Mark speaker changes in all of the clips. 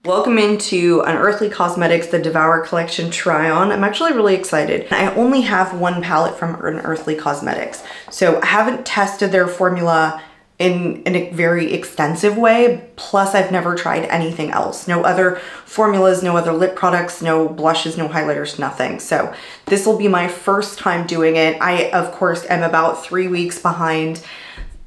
Speaker 1: Welcome into Unearthly Cosmetics, the Devour collection try-on. I'm actually really excited. I only have one palette from Unearthly Cosmetics, so I haven't tested their formula in a very extensive way. Plus, I've never tried anything else. No other formulas, no other lip products, no blushes, no highlighters, nothing. So this will be my first time doing it. I, of course, am about 3 weeks behind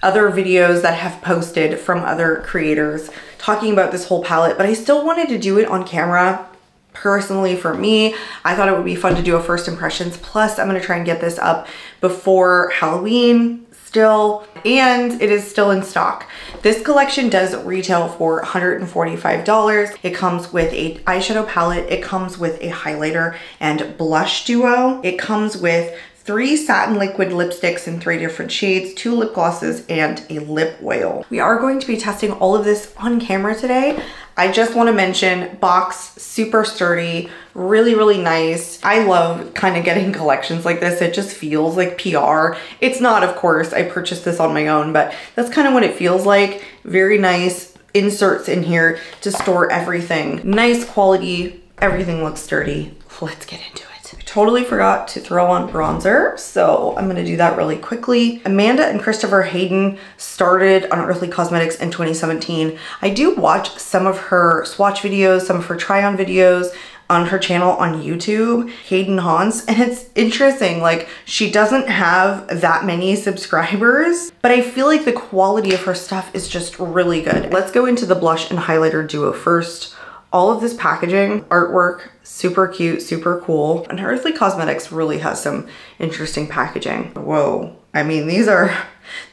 Speaker 1: other videos that have posted from other creators talking about this whole palette, but I still wanted to do it on camera. Personally, for me, I thought it would be fun to do a first impressions. Plus, I'm gonna try and get this up before Halloween still, and it is still in stock. This collection does retail for $145. It comes with an eyeshadow palette, it comes with a highlighter and blush duo. It comes with 3 satin liquid lipsticks in 3 different shades, 2 lip glosses, and a lip oil. We are going to be testing all of this on camera today. I just want to mention, box super sturdy, really, really nice. I love kind of getting collections like this. It just feels like PR. It's not, of course, I purchased this on my own, but that's kind of what it feels like. Very nice inserts in here to store everything. Nice quality, everything looks sturdy. Let's get into it. I totally forgot to throw on bronzer, so I'm gonna do that really quickly. Amanda and Christopher Hayden started Unearthly Cosmetics in 2017. I do watch some of her swatch videos, some of her try-on videos on her channel on YouTube, Hayden Haunts, and it's interesting, like she doesn't have that many subscribers, but I feel like the quality of her stuff is just really good. Let's go into the blush and highlighter duo first. All of this packaging, artwork, super cute, super cool. And Unearthly Cosmetics really has some interesting packaging. Whoa, I mean, these are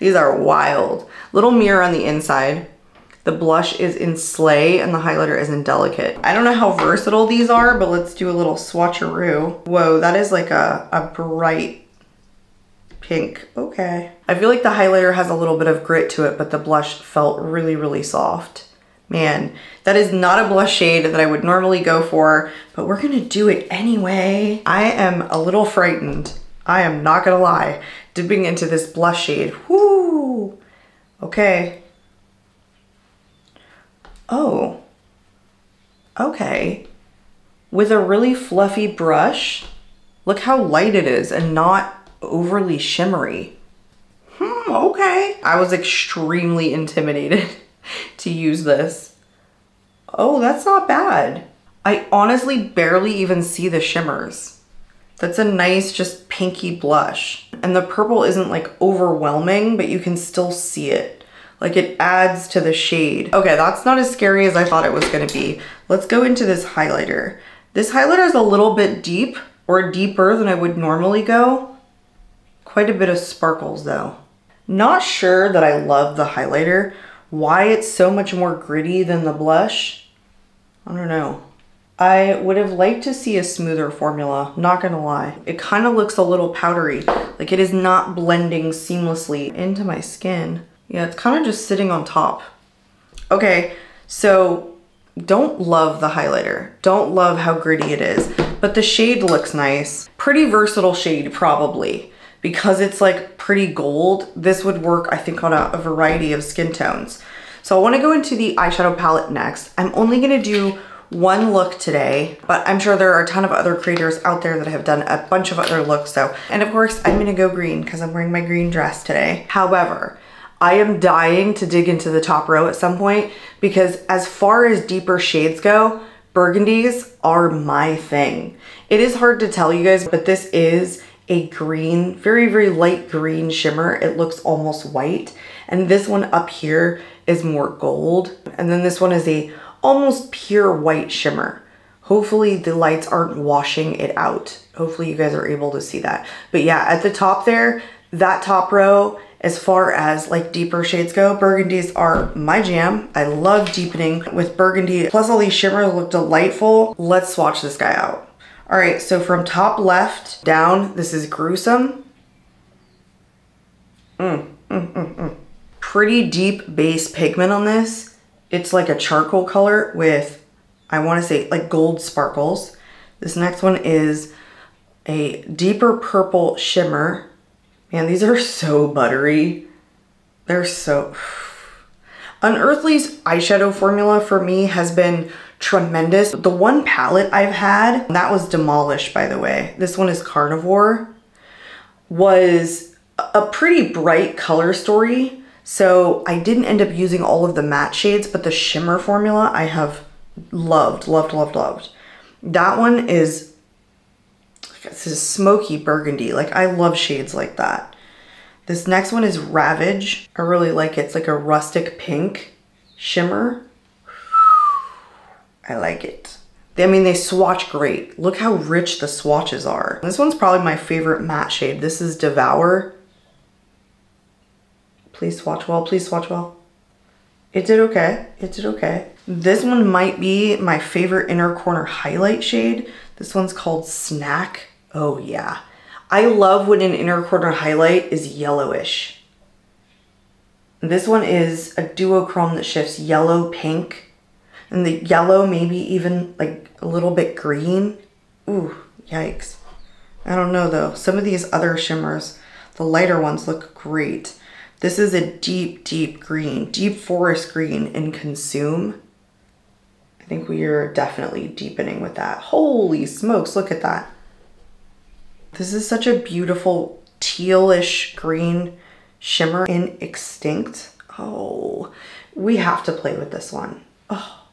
Speaker 1: wild. Little mirror on the inside. The blush is in Slay and the highlighter is in Delicate. I don't know how versatile these are, but let's do a little swatcheroo. Whoa, that is like a bright pink, okay. I feel like the highlighter has a little bit of grit to it, but the blush felt really, really soft. Man, that is not a blush shade that I would normally go for, but we're gonna do it anyway. I am a little frightened. I am not gonna lie. Dipping into this blush shade. Whoo! Okay. Oh. Okay. With a really fluffy brush, look how light it is and not overly shimmery. Okay. I was extremely intimidated to use this. Oh, that's not bad. I honestly barely even see the shimmers. That's a nice, just pinky blush. And the purple isn't like overwhelming, but you can still see it. Like it adds to the shade. Okay, that's not as scary as I thought it was gonna be. Let's go into this highlighter. This highlighter is a little bit deep, or deeper than I would normally go. Quite a bit of sparkles though. Not sure that I love the highlighter. Why it's so much more gritty than the blush, I don't know. I would have liked to see a smoother formula, not gonna lie. It kind of looks a little powdery, like it is not blending seamlessly into my skin. Yeah, it's kind of just sitting on top. Okay, so don't love the highlighter. Don't love how gritty it is, but the shade looks nice. Pretty versatile shade, probably. Because it's like pretty gold, this would work, I think, on a variety of skin tones. So I want to go into the eyeshadow palette next. I'm only going to do one look today, but I'm sure there are a ton of other creators out there that have done a bunch of other looks. So, and of course, I'm going to go green because I'm wearing my green dress today. However, I am dying to dig into the top row at some point because as far as deeper shades go, burgundies are my thing. It is hard to tell you guys, but this is a green, very, very light green shimmer. It looks almost white. And this one up here is more gold. And then this one is a almost pure white shimmer. Hopefully the lights aren't washing it out. Hopefully you guys are able to see that. But yeah, at the top there, that top row, as far as like deeper shades go, burgundies are my jam. I love deepening with burgundy. Plus all these shimmers look delightful. Let's swatch this guy out. All right, so from top left down, this is Gruesome. Pretty deep base pigment on this. It's like a charcoal color with, I wanna say like gold sparkles. This next one is a deeper purple shimmer. Man, these are so buttery. They're so... Unearthly's eyeshadow formula for me has been tremendous. The one palette I've had, that was demolished by the way, this one is Carnivore, was a pretty bright color story. So I didn't end up using all of the matte shades, but the shimmer formula I have loved, loved, loved, loved. That one is, this is smoky burgundy. Like I love shades like that. This next one is Ravage. I really like it. It's like a rustic pink shimmer. I like it. I mean, they swatch great. Look how rich the swatches are. This one's probably my favorite matte shade. This is Devour. Please swatch well, please swatch well. It did okay, it did okay. This one might be my favorite inner corner highlight shade. This one's called Snack. Oh yeah. I love when an inner corner highlight is yellowish. This one is a duochrome that shifts yellow, pink, and the yellow maybe even like a little bit green. Ooh, yikes. I don't know though. Some of these other shimmers, the lighter ones look great. This is a deep, deep green, deep forest green in Consume. I think we are definitely deepening with that. Holy smokes, look at that. This is such a beautiful tealish green shimmer in Extinct. Oh, we have to play with this one. Oh.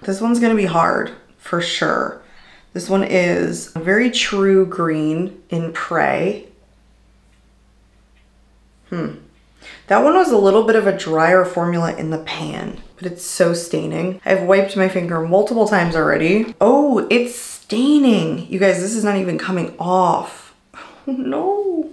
Speaker 1: This one's gonna be hard for sure. This one is a very true green in Prey. That one was a little bit of a drier formula in the pan, but it's so staining. I've wiped my finger multiple times already. Oh, it's staining. You guys, this is not even coming off. Oh no.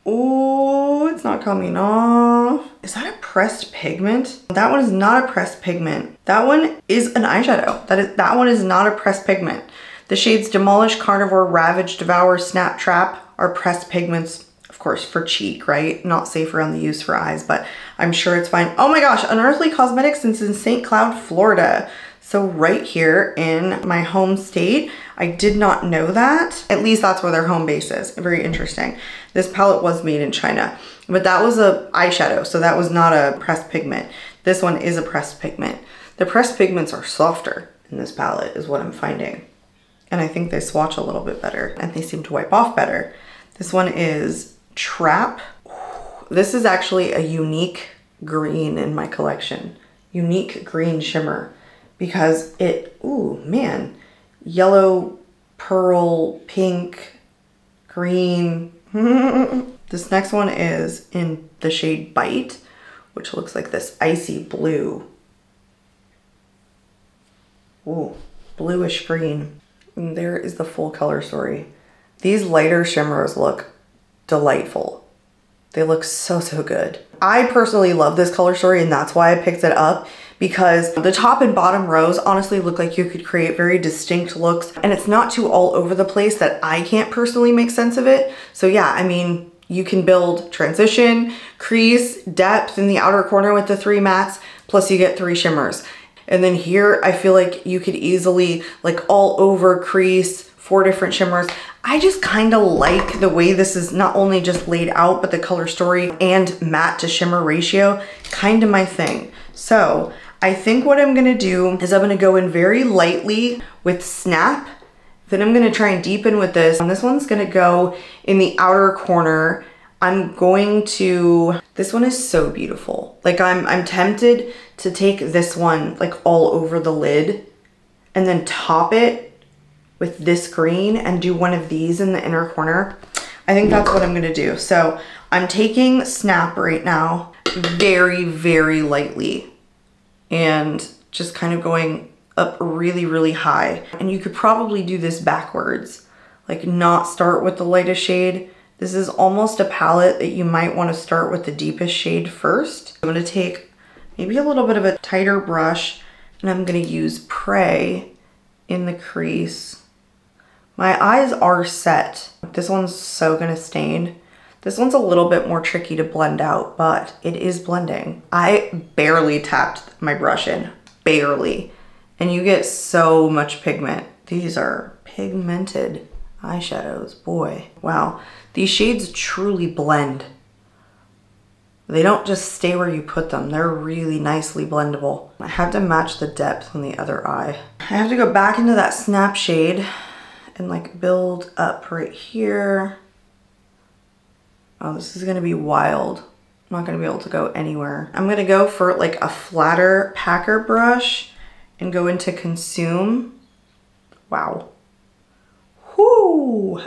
Speaker 1: Oh, it's not coming off. Is that a pressed pigment? That one is not a pressed pigment. That one is an eyeshadow. That one is not a pressed pigment. The shades Demolish, Carnivore, Ravage, Devour, Snap Trap are pressed pigments. Of course, for cheek, right? Not safe around the use for eyes, but I'm sure it's fine. Oh my gosh, Unearthly Cosmetics is in St. Cloud, Florida. So right here in my home state. I did not know that. At least that's where their home base is. Very interesting. This palette was made in China, but that was a eyeshadow, so that was not a pressed pigment. This one is a pressed pigment. The pressed pigments are softer in this palette is what I'm finding. And I think they swatch a little bit better and they seem to wipe off better. This one is Trap. This is actually a unique green in my collection. Unique green shimmer because it, ooh man, yellow, pearl, pink, green. This next one is in the shade Bite, which looks like this icy blue. Ooh, bluish green. And there is the full color story. These lighter shimmers look delightful. They look so, so good. I personally love this color story and that's why I picked it up because the top and bottom rows honestly look like you could create very distinct looks and it's not too all over the place that I can't personally make sense of it. So yeah, I mean, you can build transition, crease, depth in the outer corner with the 3 mattes, plus you get 3 shimmers. And then here, I feel like you could easily like all over crease, 4 different shimmers. I just kind of like the way this is not only just laid out, but the color story and matte to shimmer ratio, kind of my thing. So I think what I'm gonna do is I'm gonna go in very lightly with Snap. Then I'm gonna try and deepen with this. And this one's gonna go in the outer corner. I'm going to, this one is so beautiful. Like I'm tempted to take this one like all over the lid and then top it with this green and do one of these in the inner corner. I think that's what I'm gonna do. So I'm taking Snap right now very, very lightly and just kind of going up really, really high. And you could probably do this backwards, like not start with the lightest shade. This is almost a palette that you might want to start with the deepest shade first. I'm going to take maybe a little bit of a tighter brush and I'm going to use Prey in the crease. My eyes are set. This one's so going to stain. This one's a little bit more tricky to blend out, but it is blending. I barely tapped my brush in, barely. And you get so much pigment. These are pigmented eyeshadows, boy. Wow, these shades truly blend. They don't just stay where you put them. They're really nicely blendable. I have to match the depth on the other eye. I have to go back into that snap shade and like build up right here. Oh, this is gonna be wild. I'm not gonna be able to go anywhere. I'm gonna go for like a flatter packer brush and go into Consume. Wow. Whoo!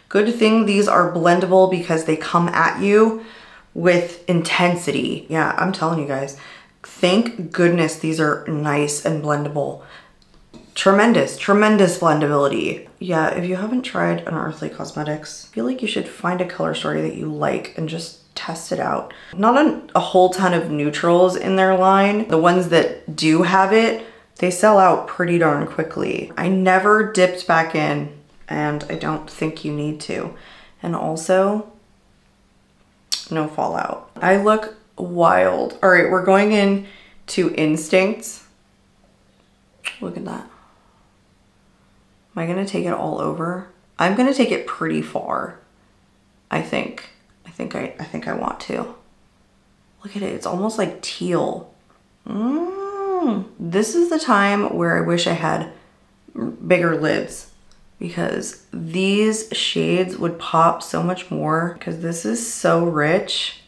Speaker 1: Good thing these are blendable because they come at you with intensity. Yeah, I'm telling you guys, thank goodness these are nice and blendable. Tremendous blendability. Yeah, if you haven't tried Unearthly Cosmetics, I feel like you should find a color story that you like and just test it out. Not a whole ton of neutrals in their line. The ones that do have it, they sell out pretty darn quickly. I never dipped back in, and I don't think you need to. And also, no fallout. I look wild. All right, we're going in to Instincts. Look at that. Am I gonna take it all over? I'm gonna take it pretty far. I think I want to. Look at it, it's almost like teal. This is the time where I wish I had bigger lids, because these shades would pop so much more, because this is so rich.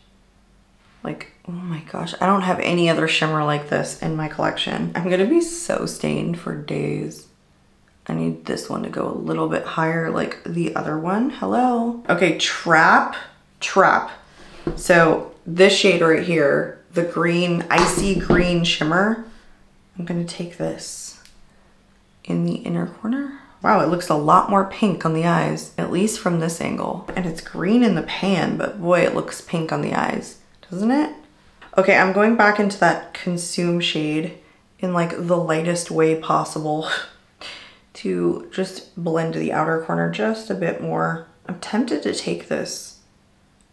Speaker 1: Like, oh my gosh, I don't have any other shimmer like this in my collection. I'm gonna be so stained for days. I need this one to go a little bit higher like the other one. Hello. Okay, Trap. So this shade right here, the green, icy green shimmer, I'm gonna take this in the inner corner. Wow, it looks a lot more pink on the eyes, at least from this angle. And it's green in the pan, but boy, it looks pink on the eyes, doesn't it? Okay, I'm going back into that Consume shade in like the lightest way possible to just blend the outer corner just a bit more. I'm tempted to take this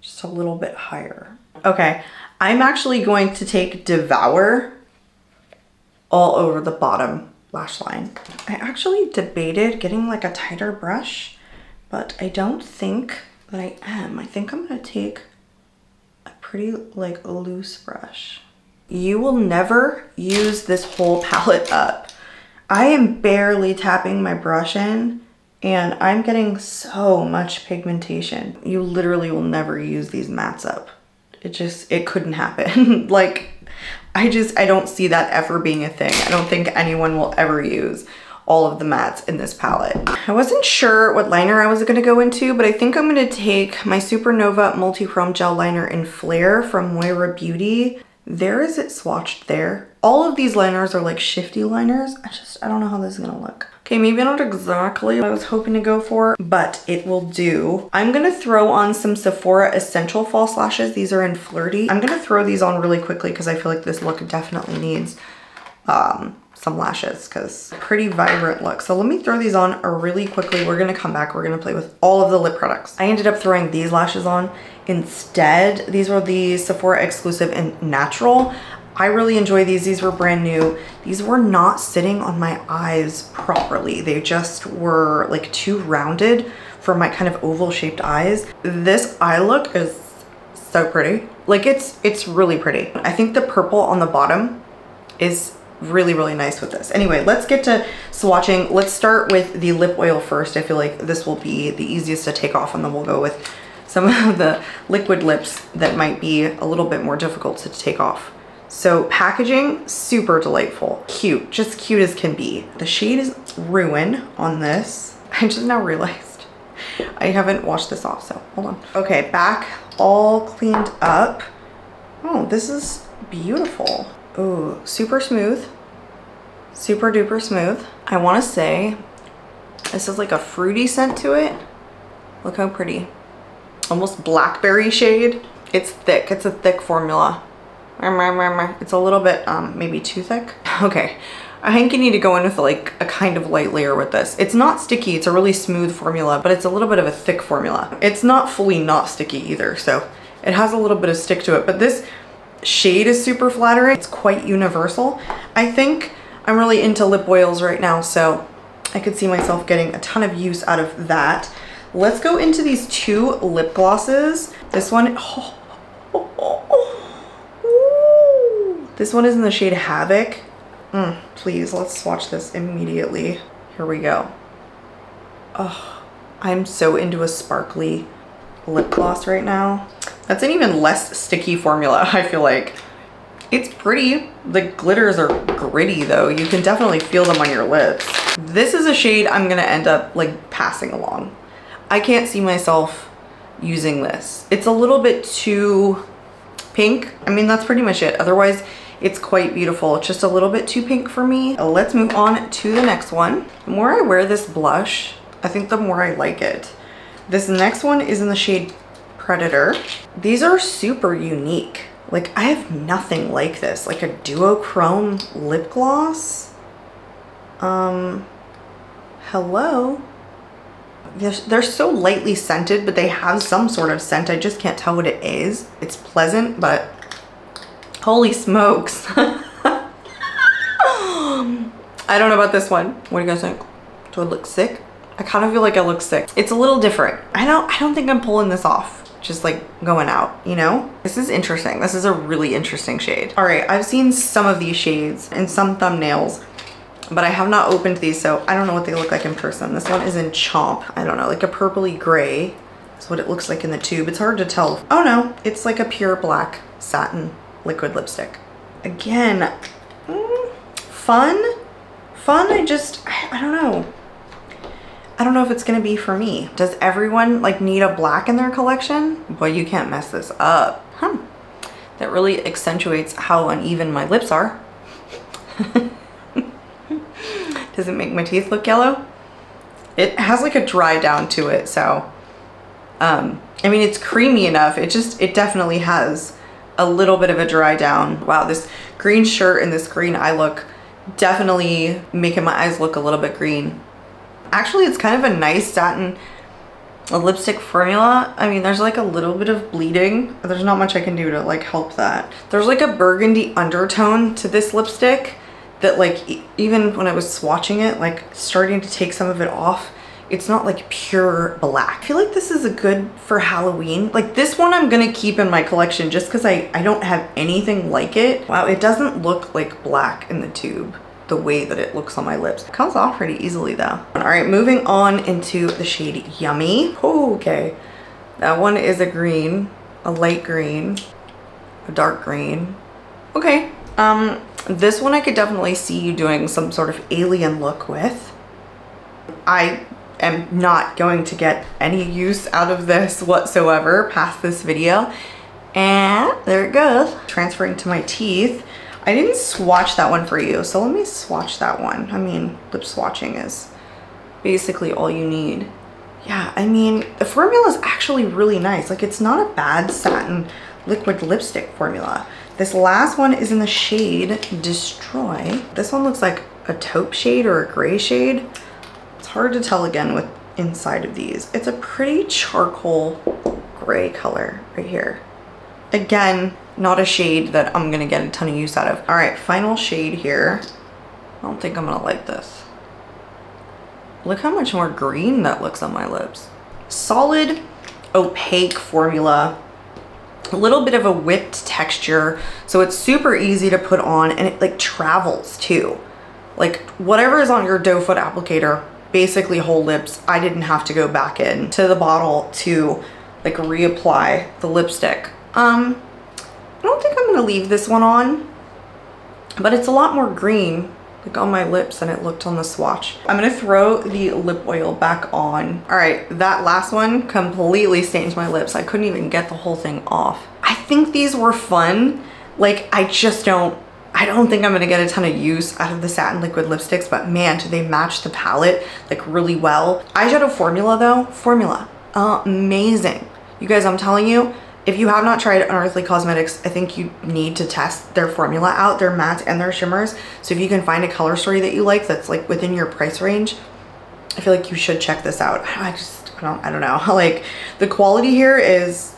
Speaker 1: just a little bit higher. Okay, I'm actually going to take Devour all over the bottom lash line. I actually debated getting like a tighter brush, but I don't think that I am. I think I'm gonna take a pretty like loose brush. You will never use this whole palette up. I am barely tapping my brush in and I'm getting so much pigmentation. You literally will never use these mattes up. It couldn't happen. Like, I don't see that ever being a thing. I don't think anyone will ever use all of the mattes in this palette. I wasn't sure what liner I was gonna go into, but I think I'm gonna take my Supernova Multi-Chrome Gel Liner in Flare from Moira Beauty. There is it swatched there. All of these liners are like shifty liners. I don't know how this is gonna look. Okay, maybe not exactly what I was hoping to go for, but it will do. I'm gonna throw on some Sephora Essential False Lashes. These are in Flirty. I'm gonna throw these on really quickly because I feel like this look definitely needs some lashes, because pretty vibrant look. So let me throw these on really quickly. We're gonna come back, we're gonna play with all of the lip products. I ended up throwing these lashes on instead. These were the Sephora exclusive and natural. I really enjoy these. These were brand new. These were not sitting on my eyes properly. They just were like too rounded for my kind of oval shaped eyes. This eye look is so pretty. Like it's really pretty. I think the purple on the bottom is really, really nice with this. Anyway, let's get to swatching. Let's start with the lip oil first. I feel like this will be the easiest to take off, and then we'll go with some of the liquid lips that might be a little bit more difficult to take off. So packaging, super delightful. Cute, just cute as can be. The shade is Ruin on this. I just now realized I haven't washed this off, so hold on. Okay, back all cleaned up. Oh, this is beautiful. Ooh, super smooth, super duper smooth. I wanna say this is like a fruity scent to it. Look how pretty. Almost blackberry shade. It's thick, it's a thick formula. It's a little bit, maybe too thick. Okay, I think you need to go in with like a kind of light layer with this. It's not sticky, it's a really smooth formula, but it's a little bit of a thick formula. It's not fully not sticky either, so it has a little bit of stick to it, but this shade is super flattering. It's quite universal. I think I'm really into lip oils right now, so I could see myself getting a ton of use out of that. Let's go into these two lip glosses. This one, oh, Ooh. This one is in the shade Havoc. Please, let's swatch this immediately. Here we go. Oh, I'm so into a sparkly lip gloss right now. That's an even less sticky formula, I feel like. It's pretty. The glitters are gritty though. You can definitely feel them on your lips. This is a shade I'm gonna end up like passing along. I can't see myself using this. It's a little bit too pink. I mean, that's pretty much it. Otherwise, it's quite beautiful. It's just a little bit too pink for me. Let's move on to the next one. The more I wear this blush, I think the more I like it. This next one is in the shade Predator. These are super unique. Like, I have nothing like this. Like a duochrome lip gloss. Hello? They're so lightly scented, but they have some sort of scent. I just can't tell what it is. It's pleasant, but holy smokes. I don't know about this one. What do you guys think? Do I look sick? I kind of feel like I look sick. It's a little different. I don't think I'm pulling this off. Just like going out, you know? This is interesting. This is a really interesting shade. All right, I've seen some of these shades in some thumbnails, but I have not opened these, so I don't know what they look like in person. This one is in Chomp. I don't know, like a purpley gray. That's what it looks like in the tube. It's hard to tell. Oh no, it's like a pure black satin liquid lipstick. Again, fun. I don't know. I don't know if it's gonna be for me. Does everyone like need a black in their collection? Boy, you can't mess this up. That really accentuates how uneven my lips are. Does it make my teeth look yellow? It has like a dry down to it, so I mean, it's creamy enough. It definitely has a little bit of a dry down. Wow, this green shirt and this green eye look definitely making my eyes look a little bit green. Actually, it's kind of a nice satin lipstick formula. I mean, there's like a little bit of bleeding. There's not much I can do to like help that. There's like a burgundy undertone to this lipstick that like even when I was swatching it, like starting to take some of it off, it's not like pure black. I feel like this is a good for Halloween. Like this one I'm gonna keep in my collection just because I don't have anything like it. Wow, it doesn't look like black in the tube the way that it looks on my lips. It comes off pretty easily though. All right, moving on into the shade Yummy. Oh, okay. That one is a green, a light green, a dark green. Okay. This one I could definitely see you doing some sort of alien look with. I am not going to get any use out of this whatsoever past this video. And there it goes. Transferring to my teeth. I didn't swatch that one for you, so let me swatch that one. I mean, lip swatching is basically all you need. Yeah, I mean, the formula is actually really nice. Like, it's not a bad satin liquid lipstick formula. This last one is in the shade Destroy. This one looks like a taupe shade or a gray shade. It's hard to tell again with inside of these. It's a pretty charcoal gray color right here. Again, not a shade that I'm gonna get a ton of use out of. All right, final shade here. I don't think I'm gonna like this. Look how much more green that looks on my lips. Solid, opaque formula. A little bit of a whipped texture, so it's super easy to put on, and it like travels too. Like whatever is on your doe foot applicator, basically whole lips. I didn't have to go back in to the bottle to like reapply the lipstick. I don't think I'm gonna leave this one on, but it's a lot more green like on my lips than it looked on the swatch. I'm gonna throw the lip oil back on. All right, that last one completely stains my lips. I couldn't even get the whole thing off. I think these were fun. Like, I don't think I'm gonna get a ton of use out of the satin liquid lipsticks, but man, do they match the palette like really well. Eyeshadow formula though, amazing. You guys, I'm telling you, if you have not tried Unearthly Cosmetics, I think you need to test their formula out, their mattes and their shimmers. So if you can find a color story that you like that's like within your price range, I feel like you should check this out. I don't know. Like the quality here is,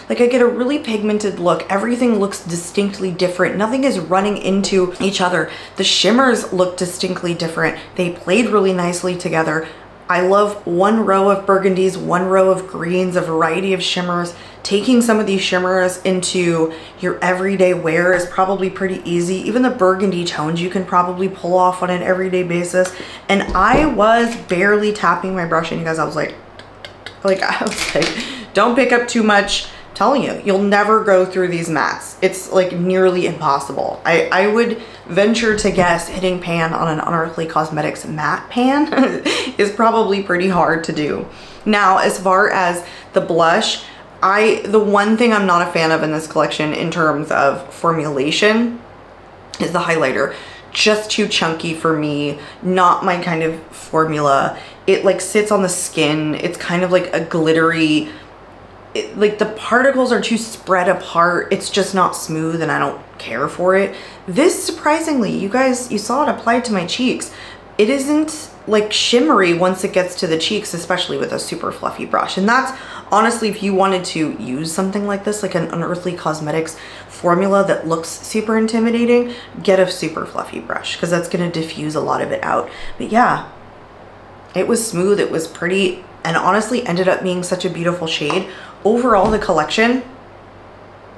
Speaker 1: like I get a really pigmented look. Everything looks distinctly different. Nothing is running into each other. The shimmers look distinctly different. They played really nicely together. I love one row of burgundies, one row of greens, a variety of shimmers taking some of these shimmers into your everyday wear is probably pretty easy. Even the burgundy tones you can probably pull off on an everyday basis. And I was barely tapping my brush, and you guys, I was like, don't pick up too much. I'm telling you, you'll never go through these mattes. It's like nearly impossible. I would venture to guess hitting pan on an Unearthly Cosmetics matte pan is probably pretty hard to do. Now, as far as the blush, the one thing I'm not a fan of in this collection in terms of formulation is the highlighter. Just too chunky for me, not my kind of formula. It like sits on the skin. It's kind of like a glittery, like the particles are too spread apart. It's just not smooth and I don't care for it. This, surprisingly, you guys, you saw it applied to my cheeks. It isn't like shimmery once it gets to the cheeks, especially with a super fluffy brush. And that's honestly, if you wanted to use something like this, like an Unearthly Cosmetics formula that looks super intimidating, get a super fluffy brush because that's going to diffuse a lot of it out. But yeah, it was smooth, it was pretty, and honestly ended up being such a beautiful shade. Overall, the collection,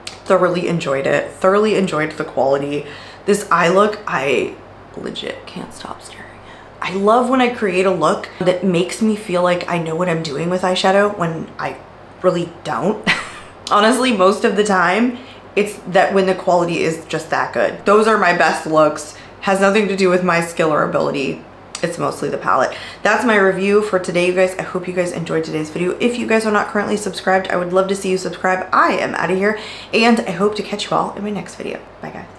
Speaker 1: thoroughly enjoyed it, thoroughly enjoyed the quality. This eye look, I legit can't stop staring. I love when I create a look that makes me feel like I know what I'm doing with eyeshadow when I really don't. Honestly, most of the time, it's that when the quality is just that good. Those are my best looks. Has nothing to do with my skill or ability. It's mostly the palette. That's my review for today, you guys. I hope you guys enjoyed today's video. If you guys are not currently subscribed, I would love to see you subscribe. I am out of here, and I hope to catch you all in my next video. Bye, guys.